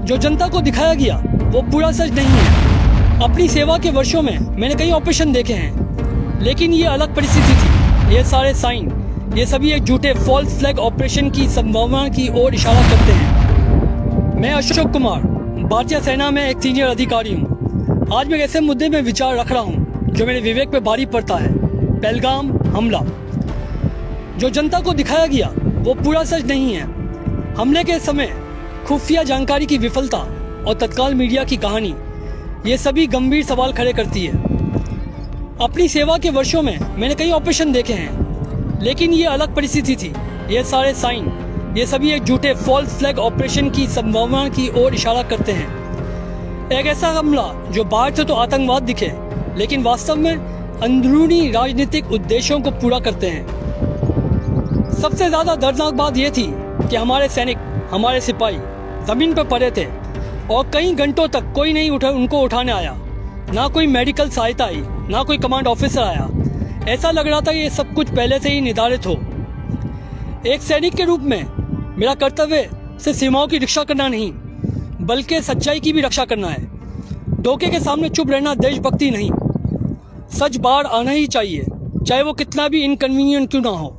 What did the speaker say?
जो जनता को दिखाया गया वो पूरा सच नहीं है। अपनी सेवा के वर्षों में मैंने कई ऑपरेशन देखे हैं, लेकिन ये अलग परिस्थिति थी। ये सारे साइन, ये सभी एक झूठे फॉल्स फ्लैग ऑपरेशन की संभावना की ओर इशारा करते हैं। मैं अशोक कुमार, भारतीय सेना में एक सीनियर अधिकारी हूँ। आज मैं ऐसे मुद्दे में विचार रख रहा हूँ जो मेरे विवेक पे भारी पड़ता है। पहलगाम हमला। जो जनता को दिखाया गया वो पूरा सच नहीं है। हमले के समय खुफिया जानकारी की विफलता और तत्काल मीडिया की कहानी, ये सभी गंभीर सवाल खड़े करती है। अपनी सेवा के वर्षों में मैंने कई ऑपरेशन देखे हैं, लेकिन ये अलग परिस्थिति थी। ये सारे साइन, ये सभी एक झूठे फॉल्स फ्लैग ऑपरेशन की संभावना की ओर इशारा करते हैं। एक ऐसा हमला जो बाहर से तो आतंकवाद दिखे, लेकिन वास्तव में अंदरूनी राजनीतिक उद्देश्यों को पूरा करते हैं। सबसे ज्यादा दर्दनाक बात यह थी कि हमारे सैनिक, हमारे सिपाही जमीन पर पड़े थे और कई घंटों तक कोई नहीं उनको उठाने आया। ना कोई मेडिकल सहायता आई, ना कोई कमांड ऑफिसर आया। ऐसा लग रहा था कि ये सब कुछ पहले से ही निर्धारित हो। एक सैनिक के रूप में मेरा कर्तव्य सिर्फ सीमाओं की रक्षा करना नहीं, बल्कि सच्चाई की भी रक्षा करना है। धोखे के सामने चुप रहना देशभक्ति नहीं। सच बाहर आना ही चाहिए, चाहे वो कितना भी इनकन्वीनियंट क्यों ना हो।